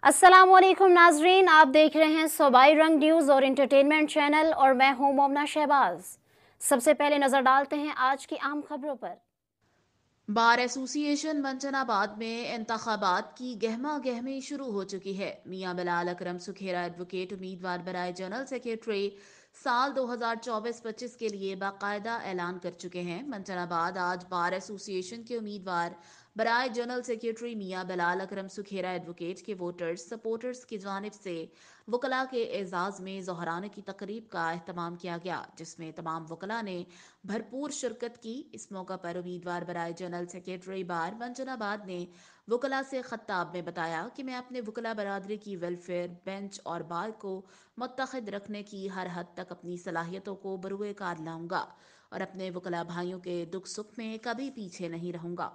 अस्सलाम वालेकुम नाजरीन, आप देख रहे हैं सूबाई रंग न्यूज़ और इंटरटेनमेंट चैनल और मैं हूं मोमना शहबाज। सबसे पहले नज़र डालते हैं आज की आम खबरों पर। बार एसोसिएशन मंचनाबाद में इंतखाबात की गहमा गहमी शुरू हो चुकी है। मियां बिलाल अकरम सुखेरा एडवोकेट उम्मीदवार बराए जनरल सेक्रेटरी साल 2024-25 के लिए बाकायदा ऐलान कर चुके हैं। मंचनाबाद आज बार एसोसिएशन के उम्मीदवार बराए जनरल सेक्रेटरी मियां बिलाल अकरम सुखेरा एडवोकेट के वोटर्स सपोर्टर्स की जानिब से वकला के एजाज में जहराने की तकरीब का अहतमाम किया गया, जिसमें तमाम वकला ने भरपूर शिरकत की। इस मौका पर उम्मीदवार बराए जनरल सेक्रेटरी बार मंचनाबाद ने वकला से खत्ताब में बताया कि मैं अपने वकला बरादरी की वेलफेयर, बेंच और बार को मुत्तहद रखने की हर हद तक अपनी सलाहियतों को बरूए कार लाऊंगा और अपने वकला भाइयों के दुख सुख में कभी पीछे नहीं रहूंगा।